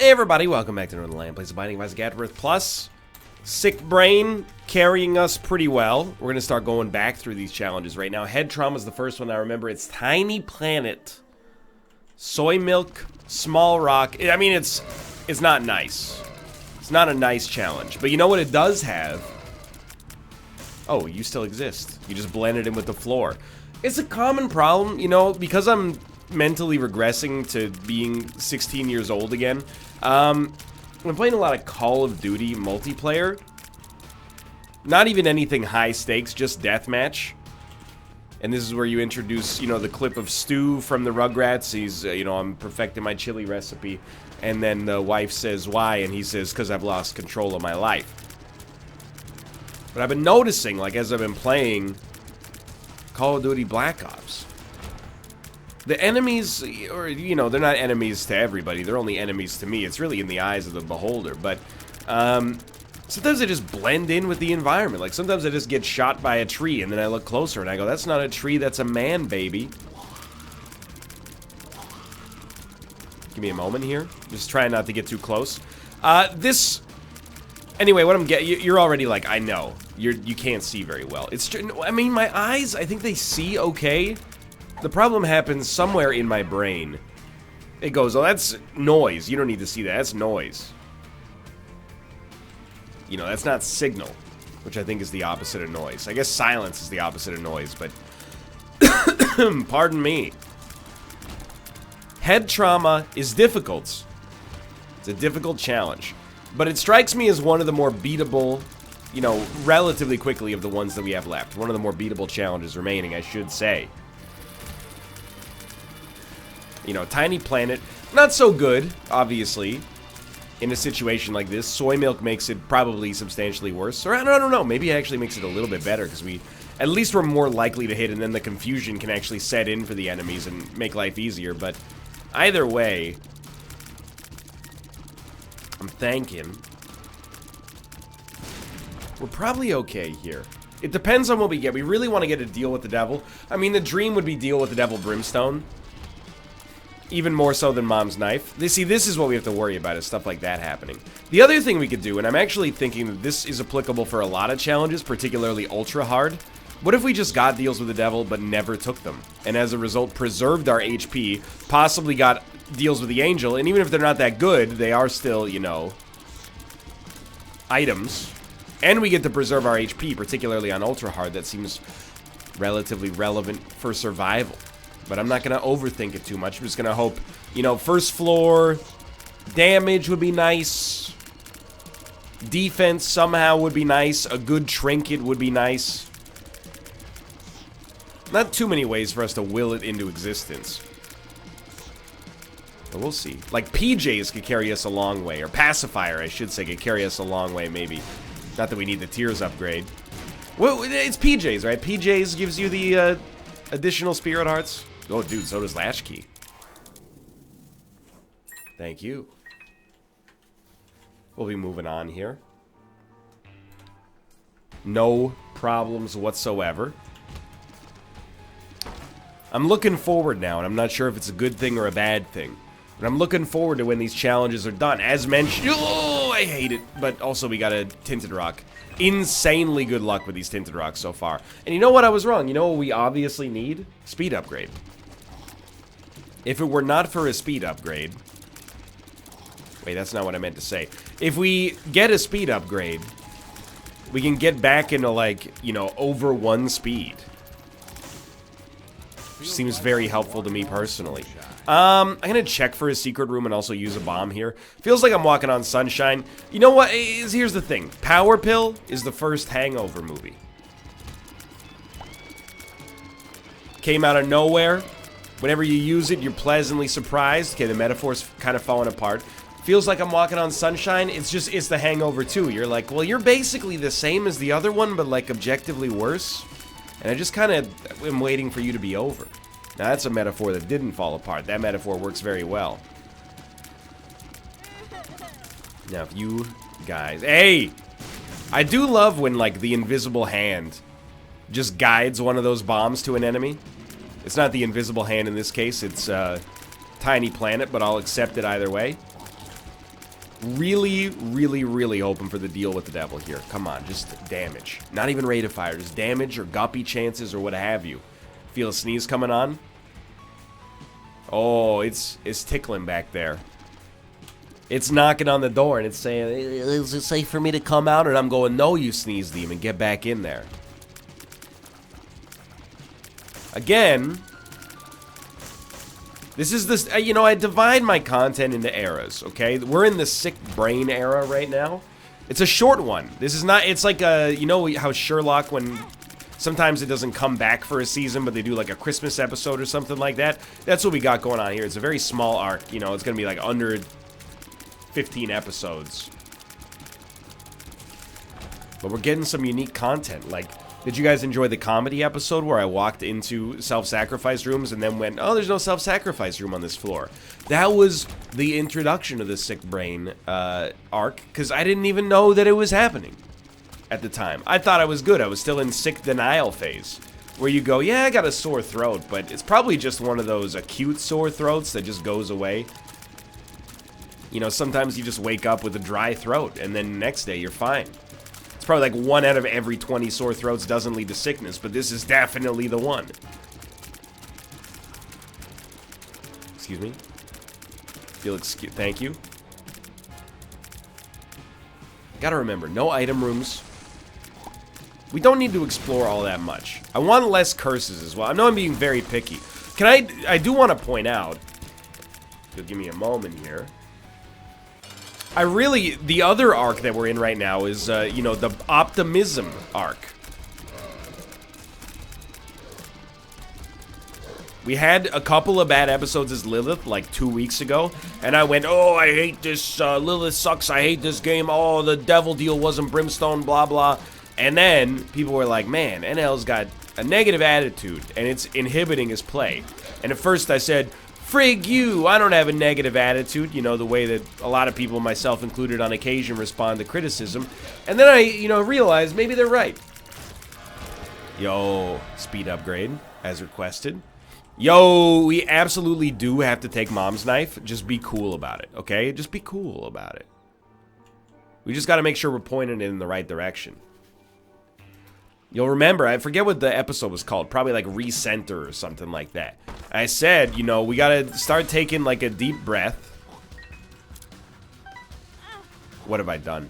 Hey everybody, welcome back to Northernlion. Plays Binding of AFTERBIRTH Plus. Sick brain carrying us pretty well. We're gonna start going back through these challenges right now. Head trauma is the first one. I remember it's tiny planet, soy milk, small rock. I mean, it's not nice. It's not a nice challenge. But you know what it does have? Oh, you still exist. You just blended in with the floor. It's a common problem, you know, because I'm mentally regressing to being 16 years old again. I'm playing a lot of Call of Duty multiplayer. Not even anything high stakes, just deathmatch. And this is where you introduce, you know, the clip of Stu from the Rugrats. He's, you know, I'm perfecting my chili recipe. And then the wife says, why? And he says, because I've lost control of my life. But I've been noticing, like, as I've been playing Call of Duty Black Ops, the enemies, or, you know, they're not enemies to everybody. They're only enemies to me. It's really in the eyes of the beholder. But sometimes I just blend in with the environment. Like, sometimes I just get shot by a tree, and then I look closer, and I go, that's not a tree, that's a man, baby. Give me a moment here. Just trying not to get too close. Anyway, what I'm getting, you're already like, I know. You can't see very well. It's, I mean, my eyes, I think they see okay. The problem happens somewhere in my brain. It goes, oh, that's noise. You don't need to see that. That's noise. You know, that's not signal, which I think is the opposite of noise. I guess silence is the opposite of noise, but pardon me. Head trauma is difficult. It's a difficult challenge, but it strikes me as one of the more beatable, you know, relatively quickly of the ones that we have left. One of the more beatable challenges remaining, I should say. You know, tiny planet, not so good, obviously, in a situation like this. Soy milk makes it probably substantially worse. Or, I don't know, maybe it actually makes it a little bit better, because at least we're more likely to hit, and then the confusion can actually set in for the enemies and make life easier. But either way, I'm thinking we're probably okay here. It depends on what we get. We really want to get a deal with the devil. I mean, the dream would be deal with the devil brimstone. Even more so than Mom's knife. See, this is what we have to worry about, is stuff like that happening. The other thing we could do, and I'm actually thinking that this is applicable for a lot of challenges, particularly ultra hard. What if we just got deals with the devil but never took them? And as a result, preserved our HP, possibly got deals with the angel, and even if they're not that good, they are still, you know, items. And we get to preserve our HP, particularly on ultra hard. That seems relatively relevant for survival. But I'm not going to overthink it too much. I'm just going to hope, you know, first floor damage would be nice. Defense somehow would be nice. A good trinket would be nice. Not too many ways for us to will it into existence. But we'll see. Like, PJs could carry us a long way. Or Pacifier, I should say, could carry us a long way, maybe. Not that we need the tiers upgrade. Well, it's PJs, right? PJs gives you the additional spirit hearts. Oh, dude, so does Latchkey. Thank you. We'll be moving on here. No problems whatsoever. I'm looking forward now, and I'm not sure if it's a good thing or a bad thing. But I'm looking forward to when these challenges are done. As mentioned, oh, I hate it. But also, we got a Tinted Rock. Insanely good luck with these Tinted Rocks so far. And you know what? I was wrong. You know what we obviously need? Speed upgrade. If it were not for a speed upgrade... Wait, that's not what I meant to say. If we get a speed upgrade, we can get back into, like, you know, over 1 speed. Which seems very helpful to me personally. I'm gonna check for a secret room and also use a bomb here. Feels like I'm walking on sunshine. You know what? Here's the thing. Power Pill is the first Hangover movie. Came out of nowhere. Whenever you use it, you're pleasantly surprised. Okay, the metaphor's kind of falling apart. Feels like I'm walking on sunshine. It's the Hangover 2. You're like, well, you're basically the same as the other one, but, like, objectively worse. And I just kind of am waiting for you to be over. Now, that's a metaphor that didn't fall apart. That metaphor works very well. Now, if you guys... Hey! I do love when, like, the invisible hand just guides one of those bombs to an enemy. It's not the invisible hand in this case. It's tiny planet, but I'll accept it either way. Really, really, really hoping for the deal with the devil here. Come on, just damage. Not even rate of fire, just damage or guppy chances or what have you. Feel a sneeze coming on? Oh, it's tickling back there. It's knocking on the door and it's saying, is it safe for me to come out? And I'm going, no, you sneeze demon, get back in there. Again, this is this, you know, I divide my content into eras, okay? We're in the sick brain era right now. It's a short one. This is not, it's like a, you know how Sherlock, when sometimes it doesn't come back for a season, but they do like a Christmas episode or something like that? That's what we got going on here. It's a very small arc, you know, it's gonna be like under 15 episodes. But we're getting some unique content, like, did you guys enjoy the comedy episode where I walked into self-sacrifice rooms and then went, oh, there's no self-sacrifice room on this floor? That was the introduction of the sick brain arc, because I didn't even know that it was happening at the time. I thought I was good. I was still in sick denial phase, where you go, yeah, I got a sore throat, but it's probably just one of those acute sore throats that just goes away. You know, sometimes you just wake up with a dry throat, and then the next day you're fine. Probably like 1 out of every 20 sore throats doesn't lead to sickness, but this is definitely the one. Excuse me. Thank you. Gotta remember, no item rooms. We don't need to explore all that much. I want less curses as well. I know I'm being very picky. I do want to point out, if you'll give me a moment here, the other arc that we're in right now is, you know, the optimism arc. We had a couple of bad episodes as Lilith, like 2 weeks ago, and I went, oh, I hate this, Lilith sucks, I hate this game, oh, the devil deal wasn't brimstone, blah, blah. And then people were like, man, NL's got a negative attitude, and it's inhibiting his play. And at first I said, frig you, I don't have a negative attitude, you know, the way that a lot of people, myself included on occasion, respond to criticism. And then I, you know, realized maybe they're right. Yo, speed upgrade, as requested. Yo, we absolutely do have to take Mom's knife. Just be cool about it, okay? Just be cool about it. We just got to make sure we're pointing it in the right direction. You'll remember, I forget what the episode was called, probably like Recenter or something like that. I said, you know, we gotta start taking like a deep breath. What have I done?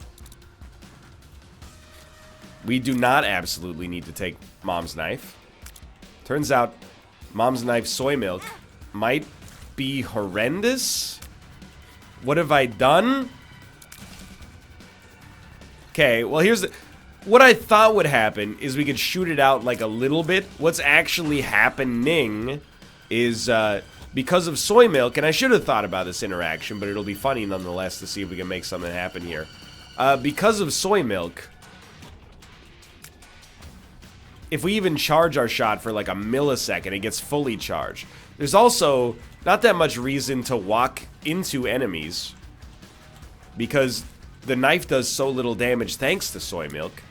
We do not absolutely need to take Mom's knife. Turns out, Mom's knife soy milk might be horrendous. What have I done? Okay, well here's the... What I thought would happen is we could shoot it out like a little bit. What's actually happening is because of soy milk, and I should have thought about this interaction, but it'll be funny nonetheless to see if we can make something happen here. Because of soy milk, if we even charge our shot for like a millisecond, it gets fully charged. There's also not that much reason to walk into enemies because the knife does so little damage thanks to soy milk.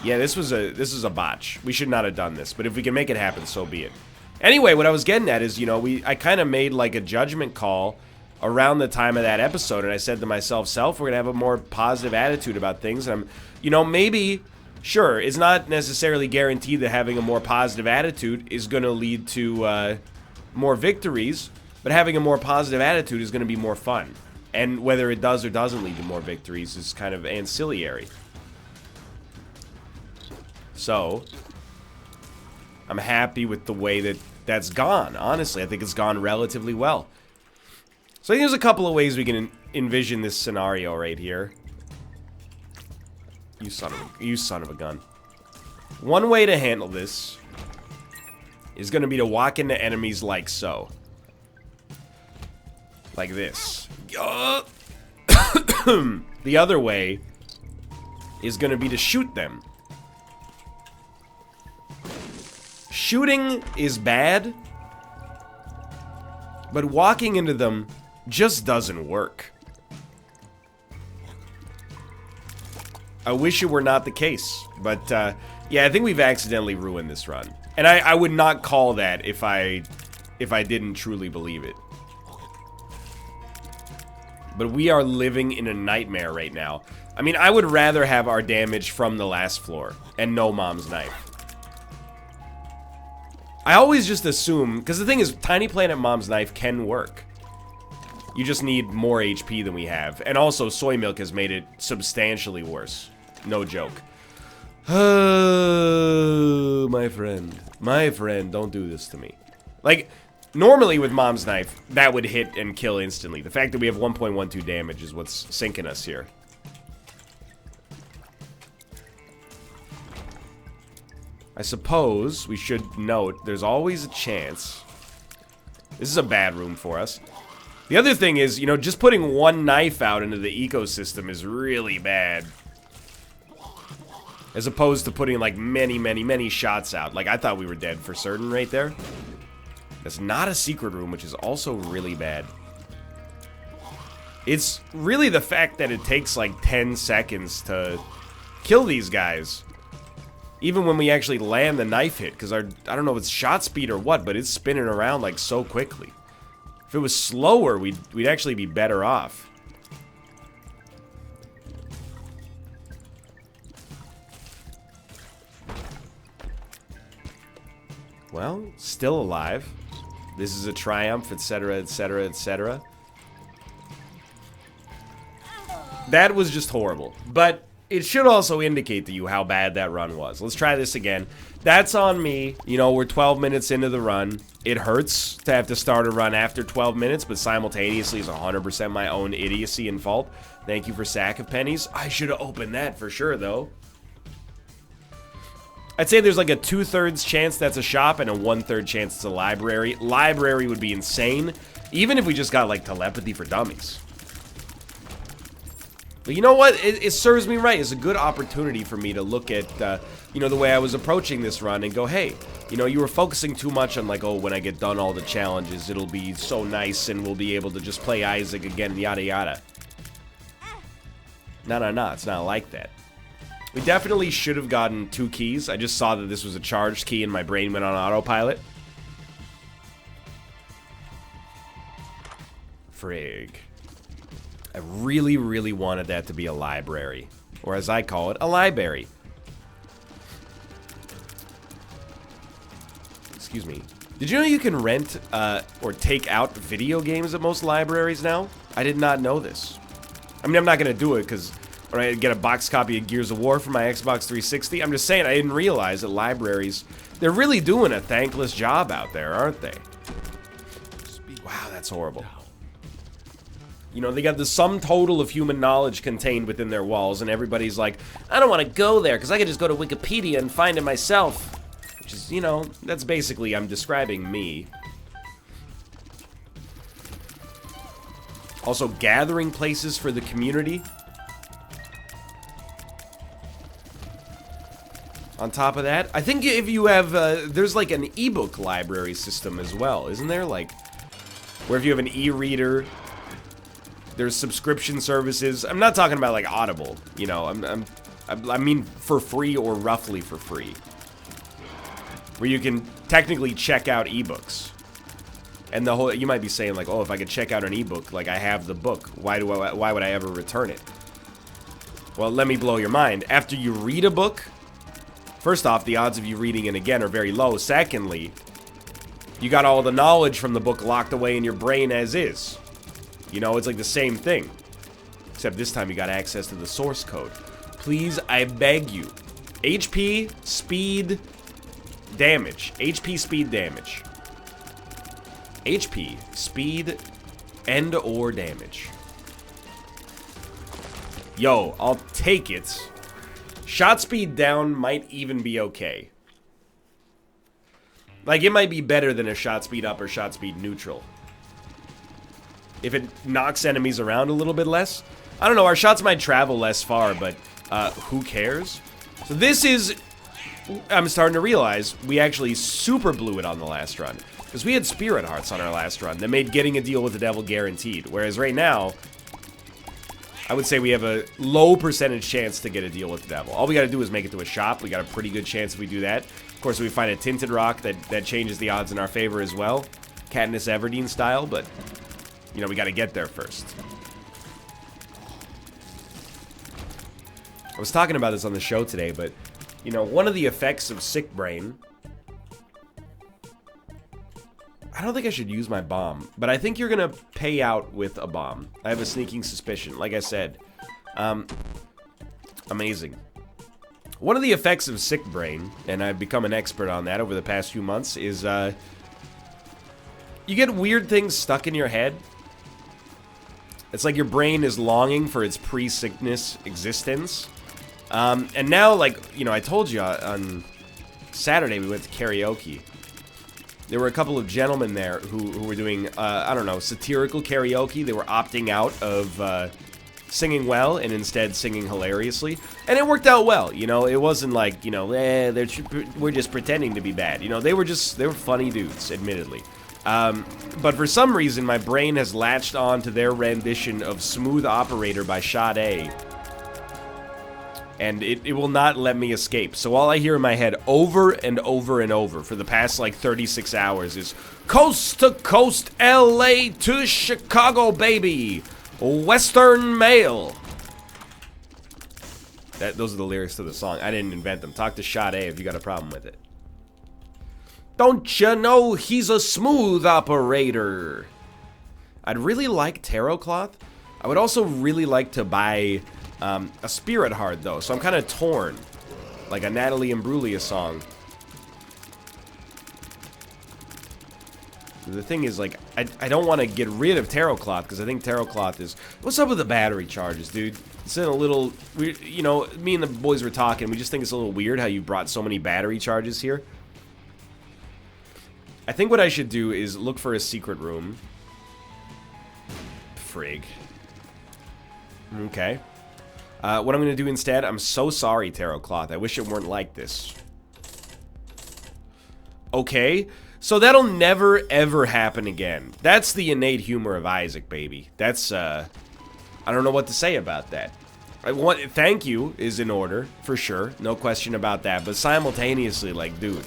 Yeah, this was a botch. We should not have done this, but if we can make it happen, so be it. Anyway, what I was getting at is, you know, I kind of made like a judgment call around the time of that episode, and I said to myself, we're gonna have a more positive attitude about things. And I'm, you know, maybe, sure, it's not necessarily guaranteed that having a more positive attitude is gonna lead to more victories, but having a more positive attitude is gonna be more fun. And whether it does or doesn't lead to more victories is kind of ancillary. So, I'm happy with the way that that's gone. Honestly, I think it's gone relatively well. So I think there's a couple of ways we can envision this scenario right here. You son of a gun. One way to handle this is going to be to walk into enemies like so. Like this. The other way is going to be to shoot them. Shooting is bad, but walking into them just doesn't work. I wish it were not the case, but yeah, I think we've accidentally ruined this run. And I would not call that if I didn't truly believe it. But we are living in a nightmare right now. I mean, I would rather have our damage from the last floor and no Mom's Knife. I always just assume, because the thing is, Tiny Planet Mom's Knife can work. You just need more HP than we have. And also, soy milk has made it substantially worse. No joke. Oh, my friend. My friend, don't do this to me. Like, normally with Mom's Knife, that would hit and kill instantly. The fact that we have 1.12 damage is what's sinking us here. I suppose we should note there's always a chance. This is a bad room for us. The other thing is, you know, just putting one knife out into the ecosystem is really bad. As opposed to putting, like, many shots out. Like, I thought we were dead for certain right there. That's not a secret room, which is also really bad. It's really the fact that it takes, like, 10 seconds to kill these guys. Even when we actually land the knife hit. Because I don't know if it's shot speed or what, but it's spinning around, like, so quickly. If it was slower, we'd actually be better off. Well, still alive. This is a triumph, etc., etc., etc. That was just horrible. But it should also indicate to you how bad that run was. Let's try this again. That's on me. You know, we're 12 minutes into the run. It hurts to have to start a run after 12 minutes, but simultaneously is 100% my own idiocy and fault. Thank you for Sack of Pennies. I should have opened that for sure, though. I'd say there's like a 2/3 chance that's a shop and a 1/3 chance it's a library. Library would be insane, even if we just got like telepathy for dummies. But you know what? It serves me right. It's a good opportunity for me to look at, you know, the way I was approaching this run and go, hey, you know, you were focusing too much on like, oh, when I get done all the challenges, it'll be so nice and we'll be able to just play Isaac again, yada yada. No, it's not like that. We definitely should have gotten 2 keys. I just saw that this was a charged key and my brain went on autopilot. Frig. I really wanted that to be a library. Or as I call it, a library. Excuse me. Did you know you can rent or take out video games at most libraries now? I did not know this. I mean, I'm not going to do it because I get a box copy of Gears of War for my Xbox 360. I'm just saying, I didn't realize that libraries, they're really doing a thankless job out there, aren't they? Wow, that's horrible. You know, they got the sum total of human knowledge contained within their walls, and everybody's like, I don't want to go there, because I can just go to Wikipedia and find it myself. Which is, you know, that's basically, I'm describing me. Also, gathering places for the community. On top of that, I think if you have, there's like an ebook library system as well, isn't there? Like, where if you have an e-reader, there's subscription services. I'm not talking about like Audible, you know. I mean for free or roughly for free, where you can technically check out ebooks. And the whole, you might be saying like, oh, if I could check out an ebook, like I have the book, why would I ever return it? Well, let me blow your mind. After you read a book, first off, the odds of you reading it again are very low. Secondly, you got all the knowledge from the book locked away in your brain as is. You know, it's like the same thing. Except this time you got access to the source code. Please, I beg you. HP, speed, damage. HP, speed, damage. HP, speed, and or damage. Yo, I'll take it. Shot speed down might even be okay. Like, it might be better than a shot speed up or shot speed neutral. If it knocks enemies around a little bit less. I don't know, our shots might travel less far, but who cares? So this is, I'm starting to realize, we actually super blew it on the last run. Because we had Spirit Hearts on our last run that made getting a deal with the devil guaranteed. Whereas right now, I would say we have a low percentage chance to get a deal with the devil. All we got to do is make it to a shop. We got a pretty good chance if we do that. Of course, if we find a tinted rock, that changes the odds in our favor as well. Katniss Everdeen style, but, you know, we got to get there first. I was talking about this on the show today, but, you know, one of the effects of sick brain... I don't think I should use my bomb, but I think you're gonna pay out with a bomb. I have a sneaking suspicion, like I said. Amazing. One of the effects of sick brain, and I've become an expert on that over the past few months, is, you get weird things stuck in your head. It's like your brain is longing for its pre-sickness existence. And now, like, you know, I told you on Saturday we went to karaoke. There were a couple of gentlemen there who were doing, I don't know, satirical karaoke. They were opting out of singing well and instead singing hilariously. And it worked out well, you know. It wasn't like, you know, we're just pretending to be bad. You know, they were funny dudes, admittedly. But for some reason, my brain has latched on to their rendition of Smooth Operator by Sade. And it will not let me escape. So all I hear in my head over and over and over for the past, like, 36 hours is Coast to Coast, LA to Chicago, baby! Western Mail! Those are the lyrics to the song. I didn't invent them. Talk to Sade if you got a problem with it. Don't you know he's a smooth operator? I'd really like tarot cloth. I would also really like to buy... a spirit heart, though, so I'm kind of torn. Like a Natalie Imbruglia song. The thing is, like, I don't want to get rid of tarot cloth, because I think tarot cloth is... What's up with the battery charges, dude? It's in a little... You know, me and the boys were talking, we just think it's a little weird how you brought so many battery charges here. I think what I should do is look for a secret room. Frig. Okay. What I'm going to do instead, I'm so sorry, Tarot Cloth. I wish it weren't like this. Okay, so that'll never, ever happen again. That's the innate humor of Isaac, baby. That's, I don't know what to say about that. Thank you is in order, for sure. No question about that. But simultaneously, like, dude.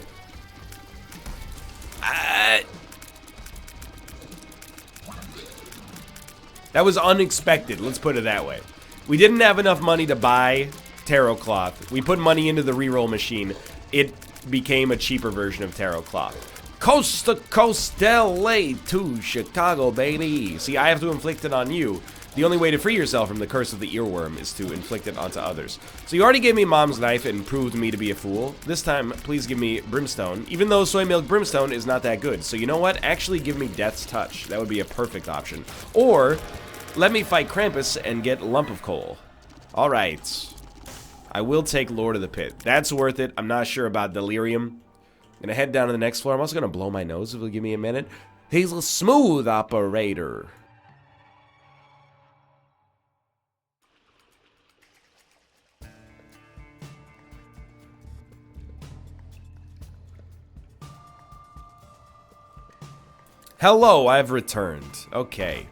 That was unexpected, let's put it that way. We didn't have enough money to buy tarot cloth. We put money into the reroll machine. It became a cheaper version of tarot cloth. Coast to coast, LA to Chicago, baby. See, I have to inflict it on you. The only way to free yourself from the curse of the earworm is to inflict it onto others. So you already gave me Mom's knife and proved me to be a fool. This time, please give me brimstone. Even though soy milk brimstone is not that good. So you know what? Actually give me Death's Touch. That would be a perfect option. Or... let me fight Krampus and get Lump of Coal. Alright. I will take Lord of the Pit. That's worth it. I'm not sure about Delirium. I'm gonna head down to the next floor. I'm also gonna blow my nose if you'll give me a minute. He's a smooth operator. Hello, I've returned. Okay.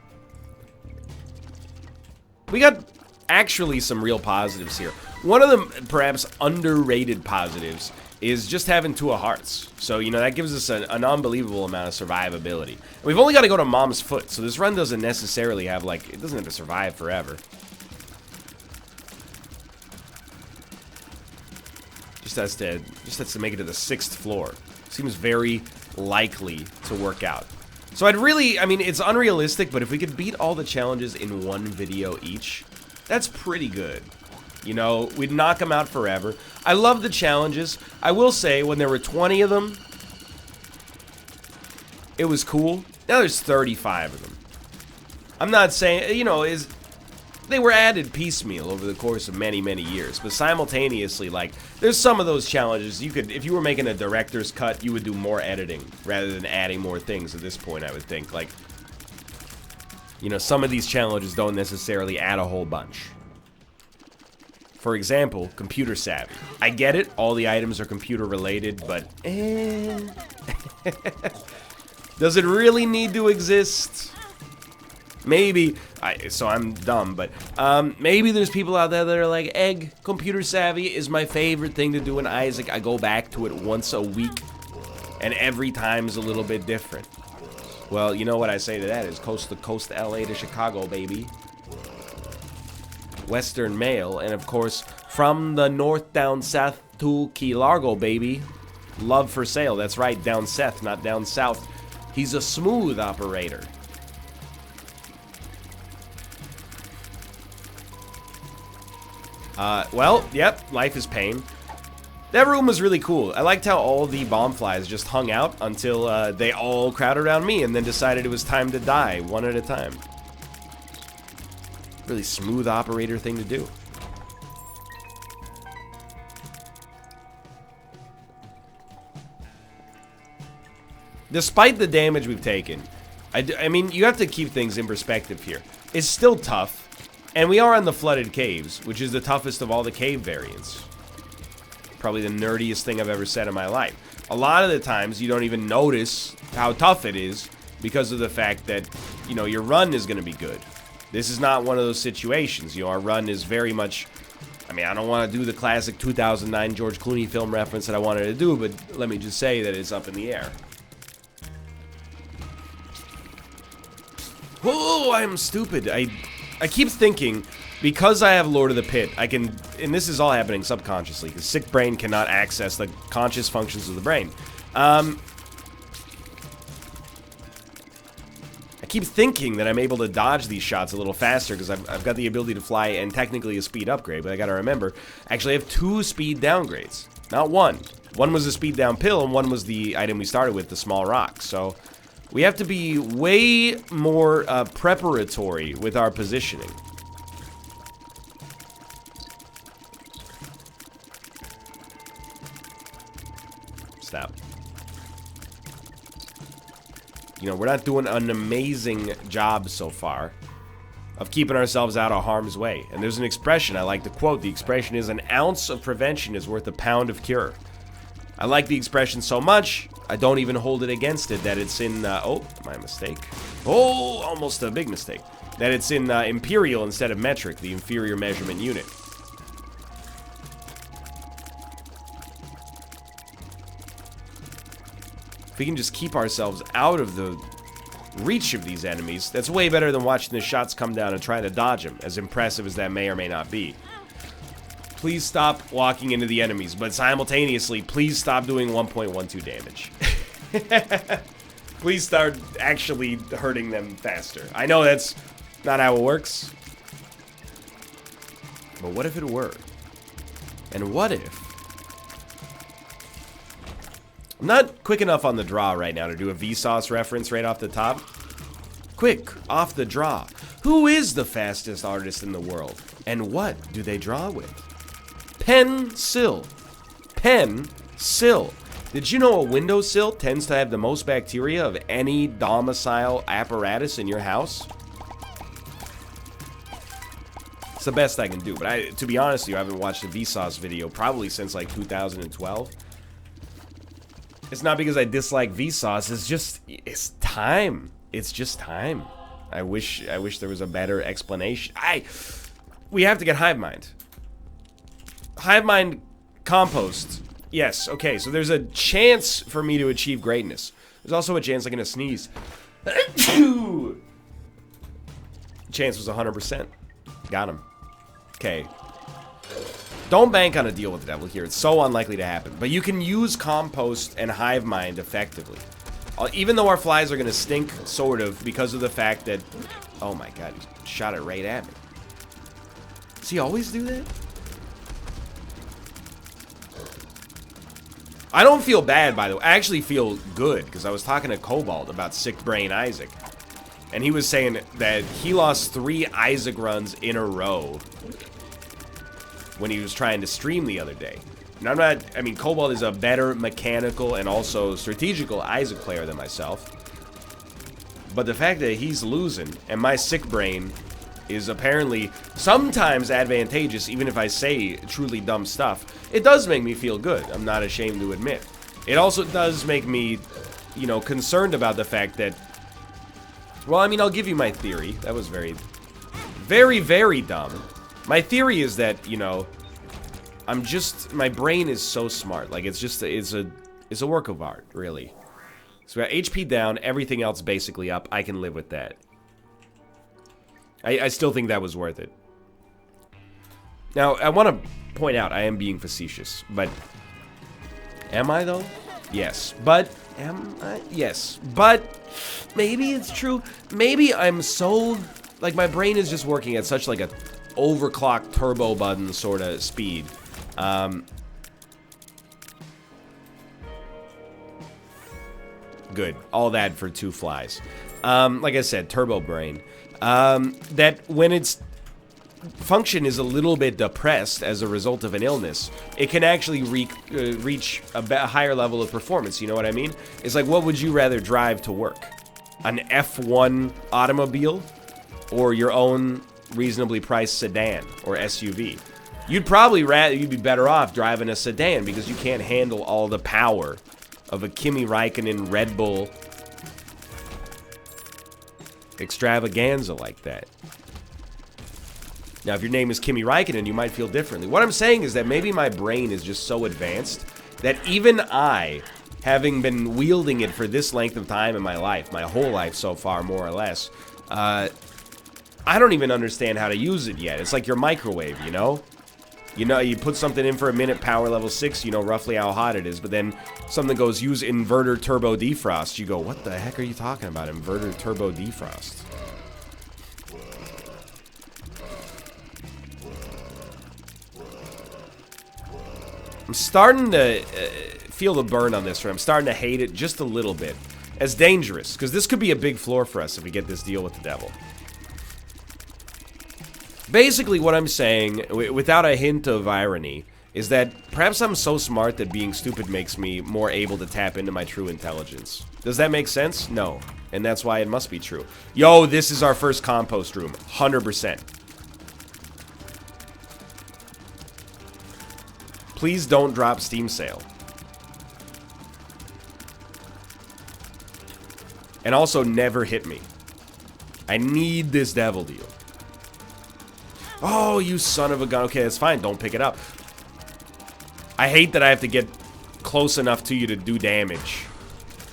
We got actually some real positives here. One of the perhaps underrated positives is just having 2 of hearts. So, you know, that gives us an unbelievable amount of survivability. And we've only got to go to Mom's Foot, so this run doesn't necessarily have, like, it doesn't have to survive forever. Just has to make it to the 6th floor. Seems very likely to work out. So I'd really, I mean, it's unrealistic, but if we could beat all the challenges in 1 video each, that's pretty good. You know, we'd knock them out forever. I love the challenges. I will say, when there were 20 of them, it was cool. Now there's 35 of them. I'm not saying, you know, they were added piecemeal over the course of many, many years. But simultaneously, like, there's some of those challenges you could, if you were making a director's cut, you would do more editing rather than adding more things at this point, I would think. Like, you know, some of these challenges don't necessarily add a whole bunch. For example, computer savvy. I get it, all the items are computer related, but does it really need to exist? Maybe, so I'm dumb, but maybe there's people out there that are like, Egg, computer savvy is my favorite thing to do in Isaac. I go back to it once a week, and every time's a little bit different. Well, you know what I say to that is coast to coast, LA to Chicago, baby. Western Mail, and of course, From the north down south to Key Largo, baby. Love for sale. That's right, down south, not down south. He's a smooth operator. Well, yep, life is pain. That room was really cool. I liked how all the bomb flies just hung out until they all crowded around me and then decided it was time to die, one at a time. Really smooth operator thing to do. Despite the damage we've taken, I mean, you have to keep things in perspective here. It's still tough, and we are on the flooded caves, which is the toughest of all the cave variants. Probably the nerdiest thing I've ever said in my life. A lot of the times, you don't even notice how tough it is because of the fact that, you know, your run is going to be good. This is not one of those situations. You know, our run is very much... I mean, I don't want to do the classic 2009 George Clooney film reference that I wanted to do, but let me just say that it's up in the air. Oh, I'm stupid. I keep thinking, because I have Lord of the Pit, I can, and this is all happening subconsciously, because sick brain cannot access the conscious functions of the brain. I keep thinking that I'm able to dodge these shots a little faster, because I've got the ability to fly and technically a speed upgrade, but I gotta remember, actually I have 2 speed downgrades, not 1. One was the speed down pill, and one was the item we started with, the small rock, so... We have to be way more preparatory with our positioning. Stop. You know, we're not doing an amazing job so far of keeping ourselves out of harm's way. And there's an expression I like to quote. The expression is, an ounce of prevention is worth a pound of cure. I like the expression so much, I don't even hold it against it that it's in, oh, my mistake. Oh, almost a big mistake. That it's in imperial instead of metric, the inferior measurement unit. If we can just keep ourselves out of the reach of these enemies, that's way better than watching the shots come down and trying to dodge them, as impressive as that may or may not be. Please stop walking into the enemies, but simultaneously, please stop doing 1.12 damage. Please start actually hurting them faster. I know that's not how it works. But what if it were? And what if... I'm not quick enough on the draw right now to do a Vsauce reference right off the top. Quick, off the draw. Who is the fastest artist in the world? And what do they draw with? Pencil. Pencil. Did you know a windowsill tends to have the most bacteria of any domicile apparatus in your house? It's the best I can do, but to be honest with you, I haven't watched a Vsauce video probably since like 2012. It's not because I dislike Vsauce, it's time. It's just time. I wish there was a better explanation. We have to get hive mind. Hive mind compost. Yes, okay, so there's a chance for me to achieve greatness. There's also a chance I'm gonna sneeze. Chance was 100%. Got him. Okay. Don't bank on a deal with the devil here. It's so unlikely to happen. But you can use compost and hive mind effectively. Even though our flies are gonna stink, sort of, because of the fact that... Oh my god, he shot it right at me. Does he always do that? I don't feel bad, by the way. I actually feel good, because I was talking to Cobalt about Sick Brain Isaac. And he was saying that he lost 3 Isaac runs in a row when he was trying to stream the other day. And I'm not, I mean, Cobalt is a better mechanical and also strategical Isaac player than myself. But the fact that he's losing, and my Sick Brain is apparently sometimes advantageous, even if I say truly dumb stuff, it does make me feel good. I'm not ashamed to admit. It also does make me, you know, concerned about the fact that, well, I mean, I'll give you my theory. That was very, very, very dumb. My theory is that, you know, my brain is so smart. Like, it's a work of art, really. So we got HP down, everything else basically up. I can live with that. I still think that was worth it. Now, I want to point out, I am being facetious, but am I, though? Yes. But, am I? Yes. But, maybe it's true. Maybe I'm so, like, my brain is just working at such, like, a overclocked turbo button sort of speed. Good. All that for 2 flies. Like I said, turbo brain. That when its function is a little bit depressed as a result of an illness, it can actually reach a higher level of performance. You know what I mean? It's like, what would you rather drive to work? An F1 automobile or your own reasonably priced sedan or SUV? You'd probably you'd be better off driving a sedan because you can't handle all the power of a Kimi Raikkonen Red Bull extravaganza like that. Now, if your name is Kimi Raikkonen, you might feel differently. What I'm saying is that maybe my brain is just so advanced that even I, having been wielding it for this length of time in my life, my whole life so far, more or less, I don't even understand how to use it yet. It's like your microwave, you know? You know, you put something in for a minute, power level 6, you know roughly how hot it is, but then something goes, use inverter turbo defrost. You go, what the heck are you talking about, inverter turbo defrost? I'm starting to feel the burn on this one. I'm starting to hate it just a little bit. As dangerous, because this could be a big floor for us if we get this deal with the devil. Basically, what I'm saying, without a hint of irony, is that perhaps I'm so smart that being stupid makes me more able to tap into my true intelligence. Does that make sense? No. And that's why it must be true. Yo, this is our first compost room. 100%. Please don't drop Steam sale. And also, never hit me. I need this devil deal. Oh, you son of a gun. Okay, that's fine. Don't pick it up. I hate that I have to get close enough to you to do damage.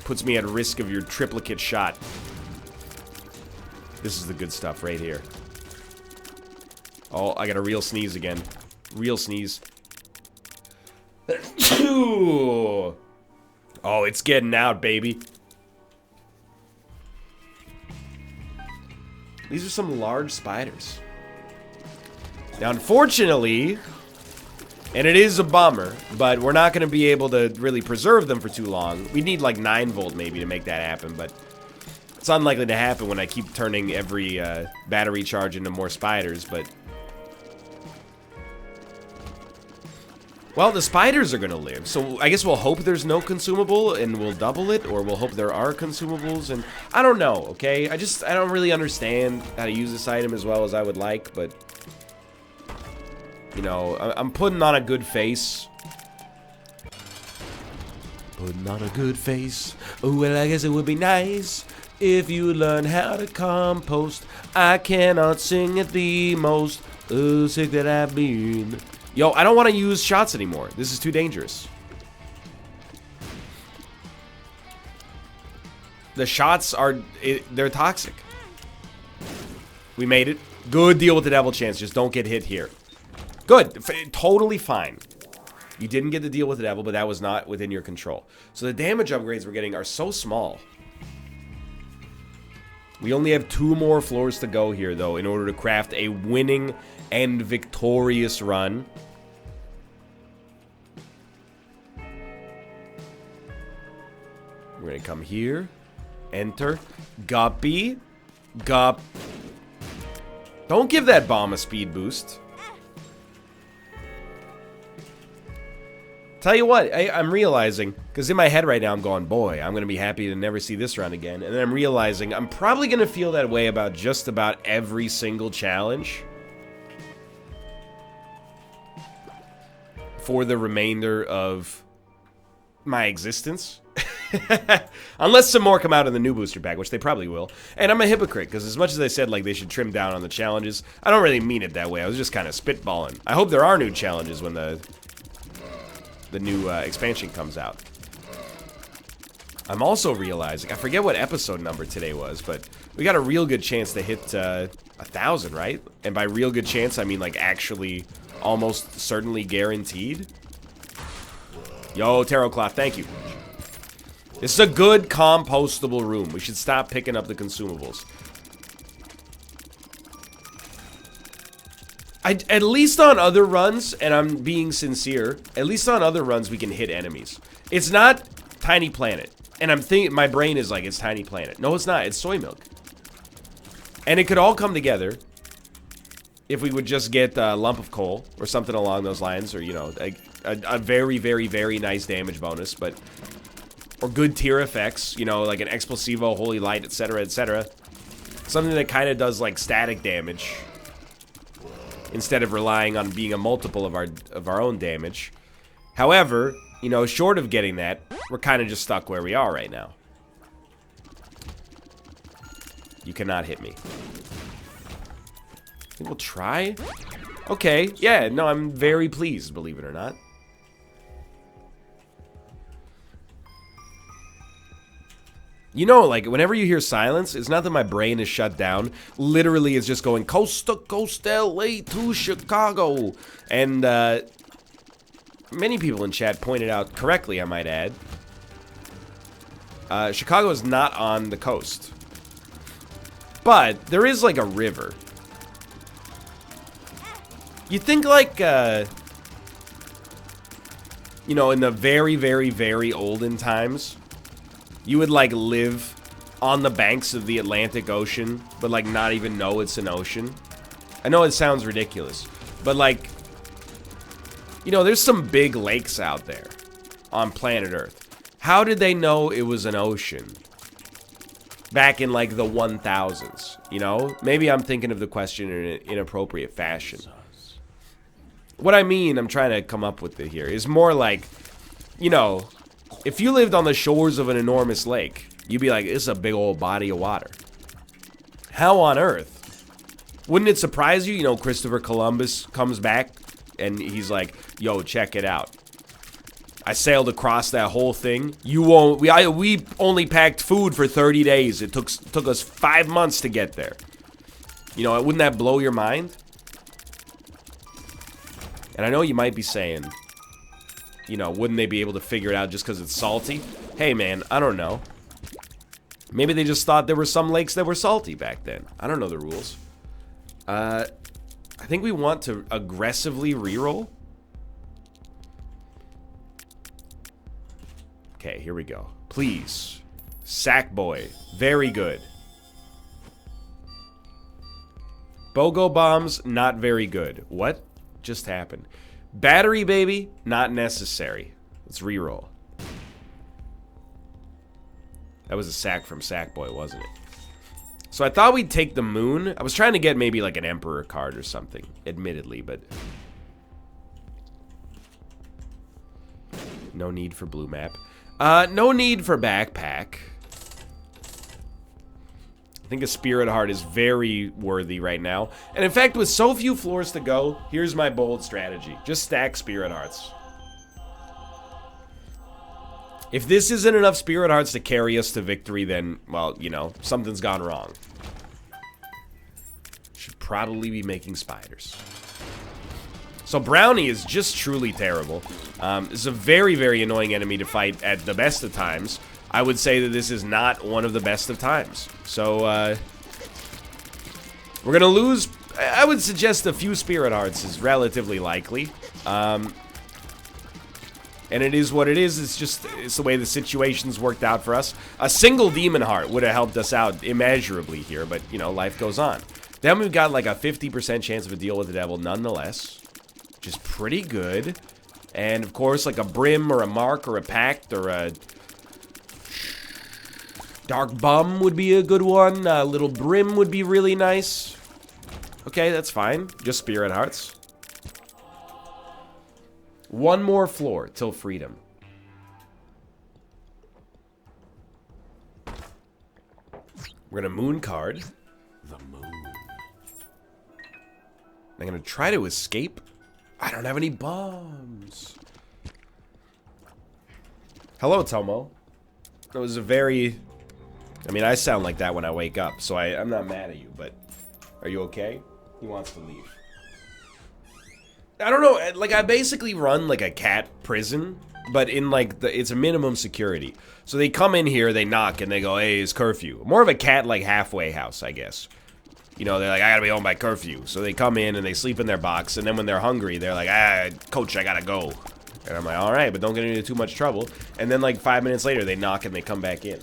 Puts me at risk of your triplicate shot. This is the good stuff right here. Oh, I got a real sneeze again. Real sneeze. Oh, it's getting out, baby. These are some large spiders. Now, unfortunately, and it is a bummer, but we're not going to be able to really preserve them for too long. We need like 9 volt maybe to make that happen, but it's unlikely to happen when I keep turning every battery charge into more spiders, but... Well, the spiders are going to live, so I guess we'll hope there's no consumable and we'll double it, or we'll hope there are consumables, and I don't know, okay? I don't really understand how to use this item as well as I would like, but... You know, I'm putting on a good face. Putting on a good face. Oh, well, I guess it would be nice if you learn how to compost. I cannot sing it the most. Oh, sick that I've been. Yo, I don't want to use shots anymore. This is too dangerous. The shots are... they're toxic. We made it. Good deal with the devil chance. Just don't get hit here. Good. Totally fine. You didn't get the deal with the devil, but that was not within your control. So the damage upgrades we're getting are so small. We only have 2 more floors to go here, though, in order to craft a winning and victorious run. We're going to come here. Enter. Guppy. Gup. Don't give that bomb a speed boost. Tell you what, I'm realizing, because in my head right now I'm going, boy, I'm going to be happy to never see this round again. And then I'm realizing I'm probably going to feel that way about just about every single challenge for the remainder of my existence. Unless some more come out in the new booster pack, which they probably will. And I'm a hypocrite, because as much as I said like they should trim down on the challenges, I don't really mean it that way. I was just kind of spitballing. I hope there are new challenges when the new expansion comes out. I'm also realizing, I forget what episode number today was, but we got a real good chance to hit 1,000, right? And by real good chance, I mean like actually almost certainly guaranteed. Yo, Tarot Cloth, thank you. This is a good compostable room. We should stop picking up the consumables. At least on other runs, and I'm being sincere, at least on other runs we can hit enemies. It's not Tiny Planet. And I'm thinking, my brain is like, it's Tiny Planet. No, it's not. It's soy milk. And it could all come together if we would just get a lump of coal or something along those lines, or, you know, a very, very, very nice damage bonus, but... Or good tier effects, you know, like an Explosivo, Holy Light, etc., etc. Something that kind of does, like, static damage. Instead of relying on being a multiple of our own damage. However, you know, short of getting that, we're kind of just stuck where we are right now. You cannot hit me. I think we'll try. Okay, yeah, no, I'm very pleased, believe it or not. You know, like, whenever you hear silence, it's not that my brain is shut down. Literally, it's just going coast to coast, LA to Chicago. And, many people in chat pointed out correctly, I might add. Chicago is not on the coast. But, there is, like, a river. You think, like, you know, in the very, very, very olden times... You would, like, live on the banks of the Atlantic Ocean, but, like, not even know it's an ocean. I know it sounds ridiculous, but, like, you know, there's some big lakes out there on planet Earth. How did they know it was an ocean back in, like, the 1000s, you know? Maybe I'm thinking of the question in an inappropriate fashion. What I mean, I'm trying to come up with it here, is more like, you know... If you lived on the shores of an enormous lake, you'd be like, this is a big old body of water. How on earth? Wouldn't it surprise you? You know, Christopher Columbus comes back and he's like, yo, check it out. I sailed across that whole thing. You won't. We only packed food for 30 days. It took us 5 months to get there. You know, wouldn't that blow your mind? And I know you might be saying... You know, wouldn't they be able to figure it out just because it's salty? Hey, man, I don't know. Maybe they just thought there were some lakes that were salty back then. I don't know the rules. I think we want to aggressively reroll. Okay, here we go. Please. Sackboy. Very good. BOGO bombs, not very good. What just happened? Battery, baby, not necessary. Let's reroll. That was a sack from Sackboy, wasn't it? So I thought we'd take the moon. I was trying to get maybe like an Emperor card or something, admittedly, but... No need for blue map. No need for backpack. I think a Spirit Heart is very worthy right now. And in fact, with so few floors to go, here's my bold strategy. Just stack Spirit Hearts. If this isn't enough Spirit Hearts to carry us to victory, then, well, you know, something's gone wrong. Should probably be making spiders. So Brownie is just truly terrible. This is a very, very annoying enemy to fight at the best of times. I would say that this is not one of the best of times. So, we're gonna lose. I would suggest a few Spirit Hearts is relatively likely. And it is what it is. It's the way the situation's worked out for us. A single Demon Heart would have helped us out immeasurably here, but, you know, life goes on. Then we've got like a 50% chance of a deal with the devil nonetheless, which is pretty good. And, of course, like a Brim or a Mark or a Pact or a... Dark Bum would be a good one. A little Brim would be really nice. Okay, that's fine. Just Spirit Hearts. One more floor till freedom. We're gonna moon card. The moon. I'm gonna try to escape. I don't have any bombs. Hello, Tomo. That was a very... I mean, I sound like that when I wake up, so I'm not mad at you, but... Are you okay? He wants to leave. I don't know, like, I basically run, like, a cat prison, but in, like, it's a minimum security. So they come in here, they knock, and they go, hey, it's curfew. More of a cat, like, halfway house, I guess. You know, they're like, I gotta be home by curfew. So they come in and they sleep in their box, and then when they're hungry, they're like, coach, I gotta go. And I'm like, all right, but don't get into too much trouble. And then, like, 5 minutes later, they knock and they come back in.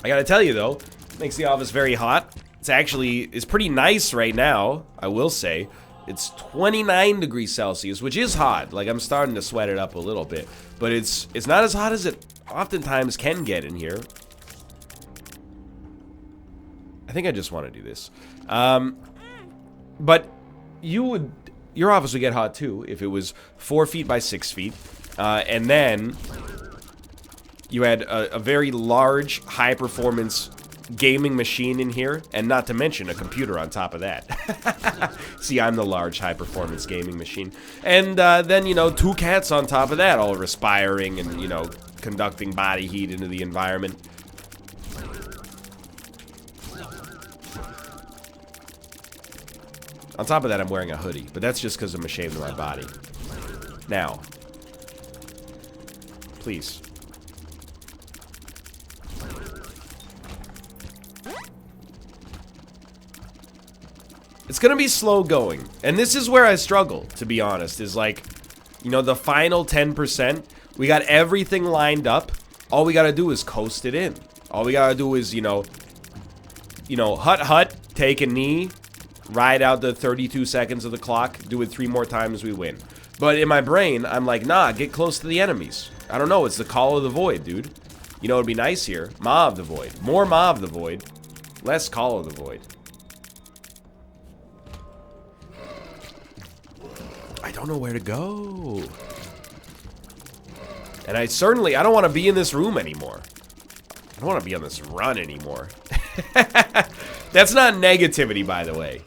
I gotta tell you, though, makes the office very hot. It's pretty nice right now, I will say. It's 29 degrees Celsius, which is hot. Like, I'm starting to sweat it up a little bit. But it's not as hot as it oftentimes can get in here. I think I just want to do this. But your office would get hot too if it was 4 feet by 6 feet. And then you had a very large, high-performance gaming machine in here, and not to mention a computer on top of that. See, I'm the large high-performance gaming machine. And then, you know, 2 cats on top of that, all respiring and, you know, conducting body heat into the environment. On top of that, I'm wearing a hoodie, but that's just because I'm ashamed of my body. Now, please. It's gonna be slow going, and this is where I struggle, to be honest, is like, you know, the final 10%, we got everything lined up, all we gotta do is coast it in. All we gotta do is, you know, hut, take a knee, ride out the 32 seconds of the clock, do it 3 more times, we win. But in my brain, I'm like, nah, get close to the enemies. I don't know, it's the call of the void, dude. You know, it'd be nice here, Maw of the Void. More Maw of the Void, less Call of the Void. I don't know where to go. And I don't want to be in this room anymore. I don't want to be on this run anymore. That's not negativity, by the way.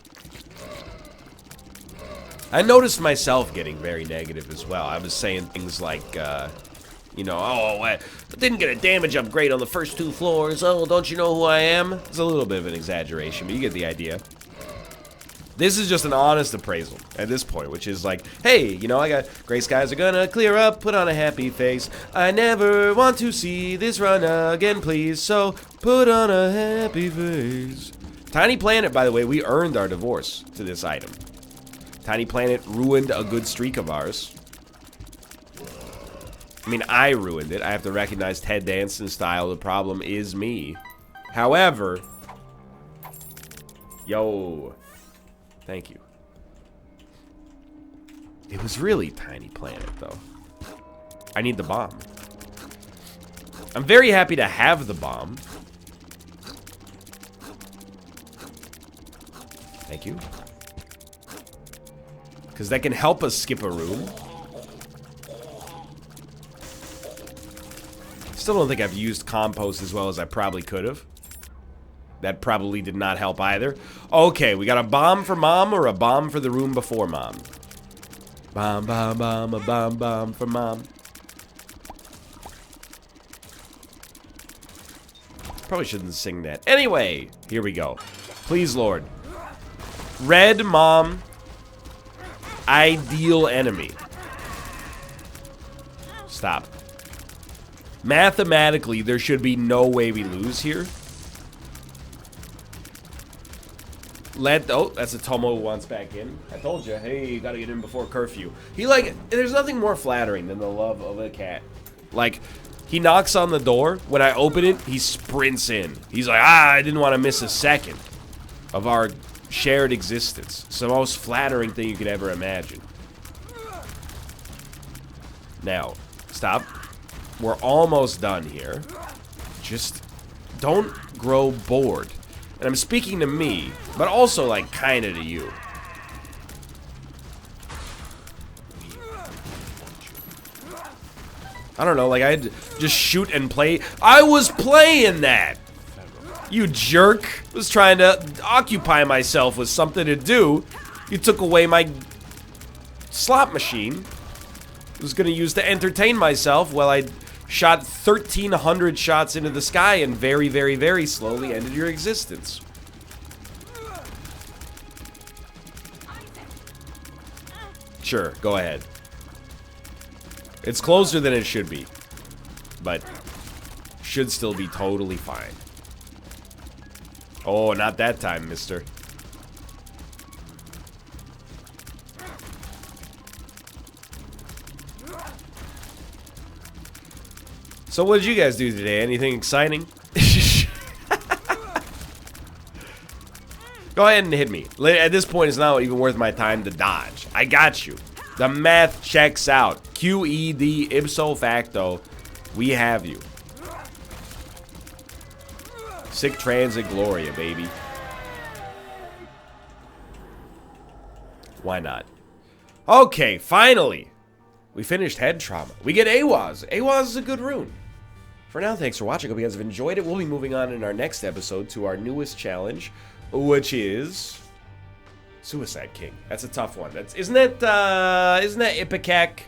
I noticed myself getting very negative as well. I was saying things like, you know, oh, I didn't get a damage upgrade on the first 2 floors. Oh, don't you know who I am? It's a little bit of an exaggeration, but you get the idea. This is just an honest appraisal at this point, which is like, hey, you know, I got gray skies are gonna clear up, put on a happy face. I never want to see this run again, please, so put on a happy face. Tiny Planet, by the way, we earned our divorce to this item. Tiny Planet ruined a good streak of ours. I mean, I ruined it. I have to recognize Ted Danson's style. The problem is me. However, yo... Thank you. It was really Tiny Planet, though. I need the bomb. I'm very happy to have the bomb. Thank you. Because that can help us skip a room. Still don't think I've used compost as well as I probably could have. That probably did not help either. Okay, we got a bomb for Mom or a bomb for the room before Mom? Bomb, bomb, bomb, a bomb, bomb for Mom. Probably shouldn't sing that. Anyway, here we go. Please, Lord. Red Mom. Ideal enemy. Stop. Mathematically, there should be no way we lose here. Oh, that's a Tomo who wants back in. I told you, hey, you gotta get in before curfew. There's nothing more flattering than the love of a cat. Like, he knocks on the door. When I open it, he sprints in. He's like, I didn't want to miss a second of our shared existence. It's the most flattering thing you could ever imagine. Now, stop. We're almost done here. Just don't grow bored. And I'm speaking to me, but also, like, kinda to you. I don't know, like, I'd just shoot and play. I was playing that! You jerk. I was trying to occupy myself with something to do. You took away my slot machine. I was gonna use to entertain myself while I shot 1,300 shots into the sky and very, very, very slowly ended your existence. Sure, go ahead. It's closer than it should be. But should still be totally fine. Oh, not that time, mister. So what did you guys do today? Anything exciting? Go ahead and hit me. At this point, it's not even worth my time to dodge. I got you. The math checks out. QED ipso facto. We have you. Sick transit Gloria, baby. Why not? Okay, finally. We finished head trauma. We get AWAS. AWAS is a good rune. For now, thanks for watching. Hope you guys have enjoyed it. We'll be moving on in our next episode to our newest challenge, which is Suicide King. That's a tough one. Isn't that Ipecac,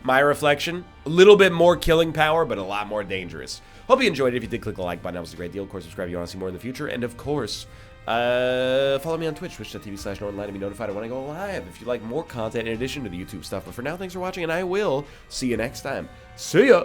my reflection? A little bit more killing power, but a lot more dangerous. Hope you enjoyed it. If you did, click the like button. That was a great deal. Of course, subscribe if you want to see more in the future. And of course, follow me on Twitch, twitch.tv/Northernlion, to be notified when I go live if you like more content in addition to the YouTube stuff. But for now, thanks for watching, and I will see you next time. See ya!